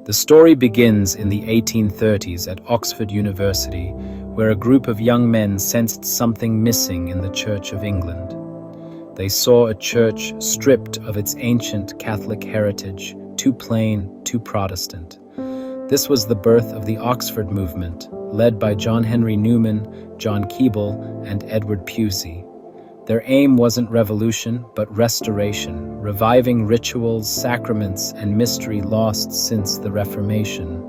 The story begins in the 1830s at Oxford University, where a group of young men sensed something missing in the Church of England. They saw a church stripped of its ancient Catholic heritage, too plain, too Protestant. This was the birth of the Oxford movement, led by John Henry Newman, John Keble, and Edward Pusey. Their aim wasn't revolution, but restoration, reviving rituals, sacraments, and mystery lost since the Reformation.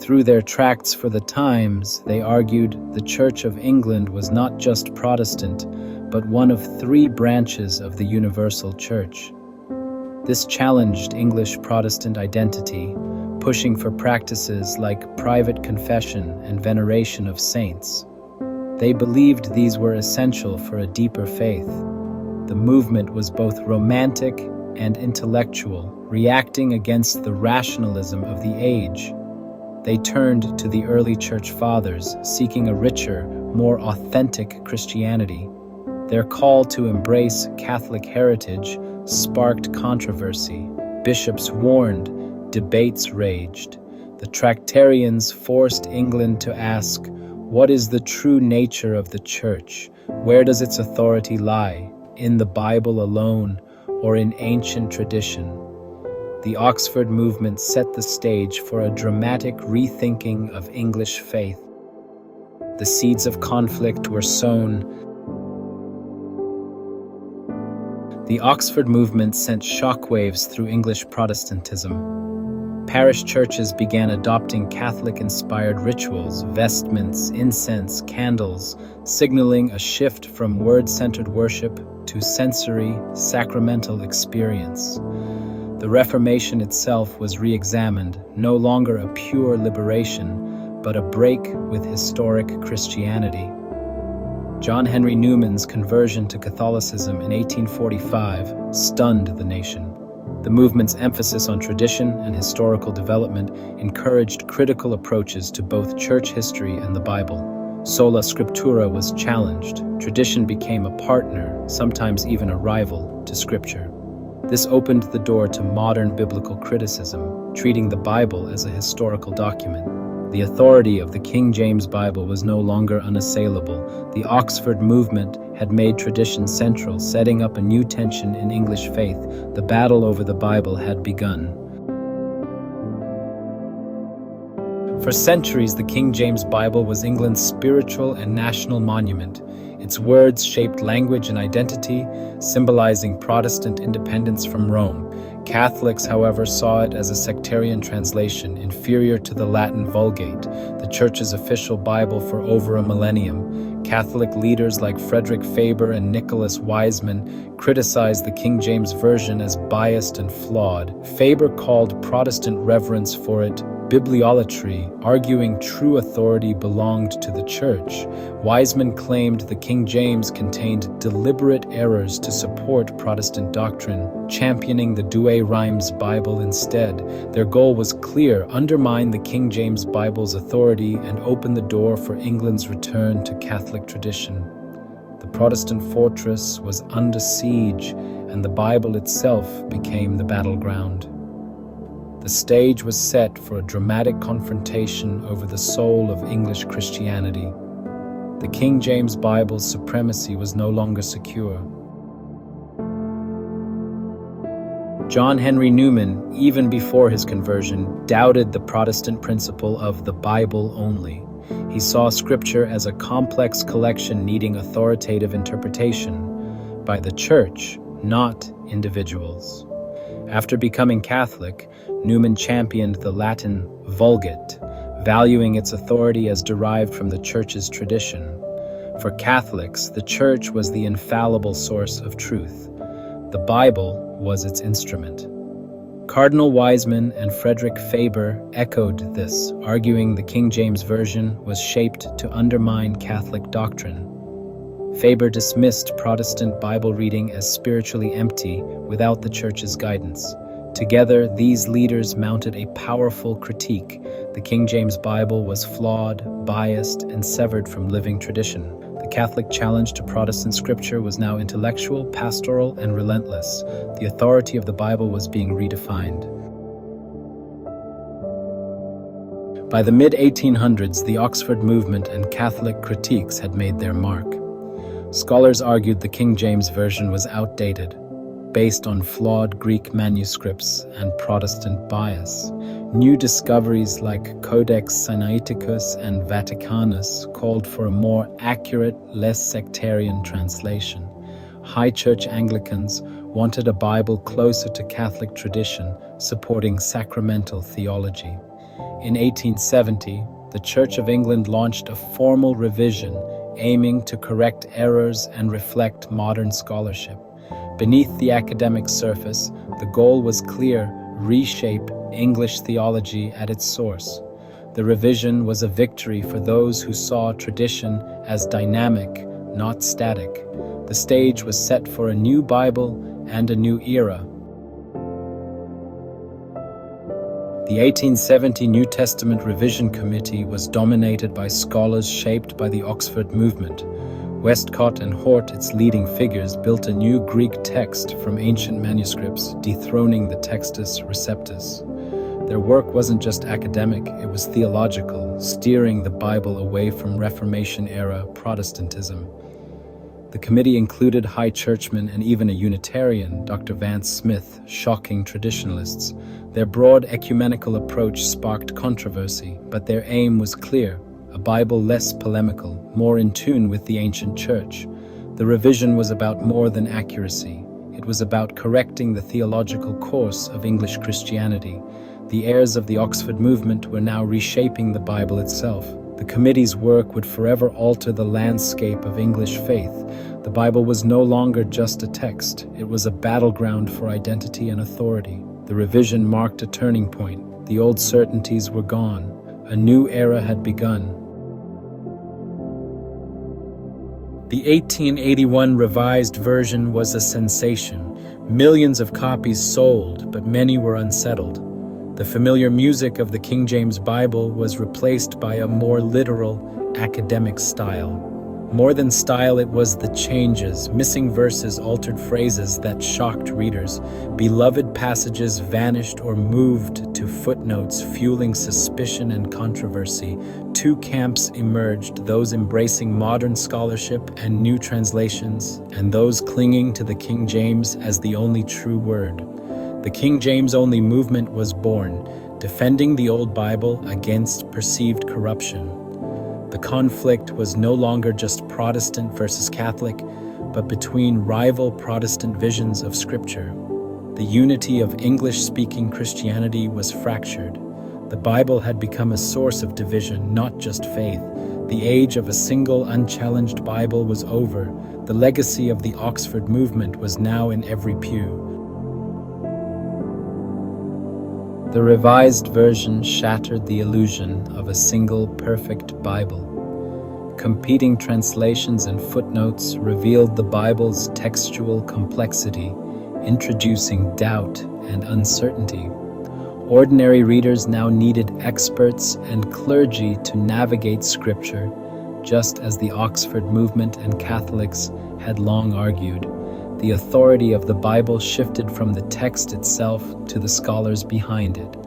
Through their tracts for the Times, they argued the Church of England was not just Protestant, but one of three branches of the Universal Church. This challenged English Protestant identity, pushing for practices like private confession and veneration of saints. They believed these were essential for a deeper faith. The movement was both romantic and intellectual, reacting against the rationalism of the age. They turned to the early church fathers, seeking a richer, more authentic Christianity. Their call to embrace Catholic heritage sparked controversy. Bishops warned, debates raged. The Tractarians forced England to ask, what is the true nature of the Church? Where does its authority lie? In the Bible alone, or in ancient tradition? The Oxford movement set the stage for a dramatic rethinking of English faith. The seeds of conflict were sown. The Oxford movement sent shockwaves through English Protestantism. Parish churches began adopting Catholic-inspired rituals, vestments, incense, candles, signaling a shift from word-centered worship to sensory, sacramental experience. The Reformation itself was re-examined, no longer a pure liberation, but a break with historic Christianity. John Henry Newman's conversion to Catholicism in 1845 stunned the nation. The movement's emphasis on tradition and historical development encouraged critical approaches to both church history and the Bible. Sola Scriptura was challenged. Tradition became a partner, sometimes even a rival, to Scripture. This opened the door to modern biblical criticism, treating the Bible as a historical document. The authority of the King James Bible was no longer unassailable. The Oxford movement had made tradition central, setting up a new tension in English faith. The battle over the Bible had begun. For centuries, the King James Bible was England's spiritual and national monument. Its words shaped language and identity, symbolizing Protestant independence from Rome. Catholics, however, saw it as a sectarian translation, inferior to the Latin Vulgate, the Church's official Bible for over a millennium. Catholic leaders like Frederick Faber and Nicholas Wiseman criticized the King James Version as biased and flawed. Faber called Protestant reverence for it bibliolatry, arguing true authority belonged to the Church. Wiseman claimed the King James contained deliberate errors to support Protestant doctrine, championing the Douay-Rheims Bible instead. Their goal was clear: undermine the King James Bible's authority and open the door for England's return to Catholic tradition. The Protestant fortress was under siege, and the Bible itself became the battleground. The stage was set for a dramatic confrontation over the soul of English Christianity. The King James Bible's supremacy was no longer secure. John Henry Newman, even before his conversion, doubted the Protestant principle of the Bible only. He saw Scripture as a complex collection needing authoritative interpretation by the Church, not individuals. After becoming Catholic, Newman championed the Latin Vulgate, valuing its authority as derived from the Church's tradition. For Catholics, the Church was the infallible source of truth. The Bible was its instrument. Cardinal Wiseman and Frederick Faber echoed this, arguing the King James Version was shaped to undermine Catholic doctrine. Faber dismissed Protestant Bible reading as spiritually empty without the Church's guidance. Together, these leaders mounted a powerful critique. The King James Bible was flawed, biased, and severed from living tradition. The Catholic challenge to Protestant Scripture was now intellectual, pastoral, and relentless. The authority of the Bible was being redefined. By the mid-1800s, the Oxford movement and Catholic critiques had made their mark. Scholars argued the King James Version was outdated, based on flawed Greek manuscripts and Protestant bias. New discoveries like Codex Sinaiticus and Vaticanus called for a more accurate, less sectarian translation. High Church Anglicans wanted a Bible closer to Catholic tradition, supporting sacramental theology. In 1870, the Church of England launched a formal revision aiming to correct errors and reflect modern scholarship. Beneath the academic surface, the goal was clear: reshape English theology at its source. The revision was a victory for those who saw tradition as dynamic, not static. The stage was set for a new Bible and a new era. The 1870 New Testament Revision Committee was dominated by scholars shaped by the Oxford movement. Westcott and Hort, its leading figures, built a new Greek text from ancient manuscripts, dethroning the Textus Receptus. Their work wasn't just academic, it was theological, steering the Bible away from Reformation-era Protestantism. The committee included high churchmen and even a Unitarian, Dr. Vance Smith, shocking traditionalists. Their broad ecumenical approach sparked controversy, but their aim was clear: a Bible less polemical, more in tune with the ancient church. The revision was about more than accuracy. It was about correcting the theological course of English Christianity. The heirs of the Oxford movement were now reshaping the Bible itself. The committee's work would forever alter the landscape of English faith. The Bible was no longer just a text. It was a battleground for identity and authority. The revision marked a turning point. The old certainties were gone. A new era had begun. The 1881 Revised Version was a sensation. Millions of copies sold, but many were unsettled. The familiar music of the King James Bible was replaced by a more literal, academic style. More than style, it was the changes, missing verses, altered phrases that shocked readers. Beloved passages vanished or moved to footnotes, fueling suspicion and controversy. Two camps emerged: those embracing modern scholarship and new translations, and those clinging to the King James as the only true word. The King James-only movement was born, defending the Old Bible against perceived corruption. The conflict was no longer just Protestant versus Catholic, but between rival Protestant visions of Scripture. The unity of English-speaking Christianity was fractured. The Bible had become a source of division, not just faith. The age of a single, unchallenged Bible was over. The legacy of the Oxford movement was now in every pew. The Revised Version shattered the illusion of a single, perfect Bible. Competing translations and footnotes revealed the Bible's textual complexity, introducing doubt and uncertainty. Ordinary readers now needed experts and clergy to navigate Scripture, just as the Oxford movement and Catholics had long argued. The authority of the Bible shifted from the text itself to the scholars behind it.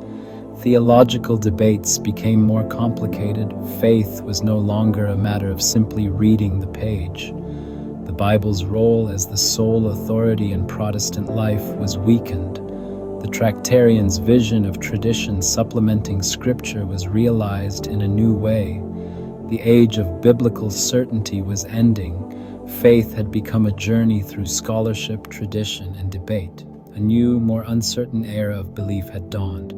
Theological debates became more complicated. Faith was no longer a matter of simply reading the page. The Bible's role as the sole authority in Protestant life was weakened. The Tractarians' vision of tradition supplementing Scripture was realized in a new way. The age of biblical certainty was ending. Faith had become a journey through scholarship, tradition, and debate. A new, more uncertain era of belief had dawned.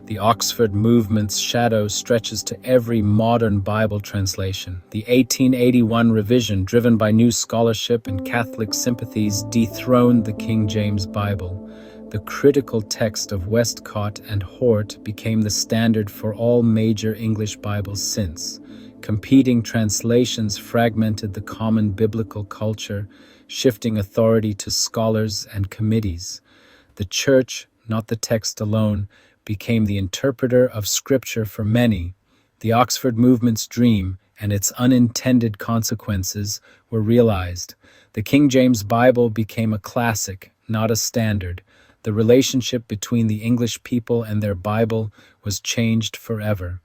The Oxford movement's shadow stretches to every modern Bible translation. The 1881 revision, driven by new scholarship and Catholic sympathies, dethroned the King James Bible. The critical text of Westcott and Hort became the standard for all major English Bibles since. Competing translations fragmented the common biblical culture, shifting authority to scholars and committees. The Church, not the text alone, became the interpreter of Scripture for many. The Oxford movement's dream and its unintended consequences were realized. The King James Bible became a classic, not a standard. the relationship between the English people and their Bible was changed forever.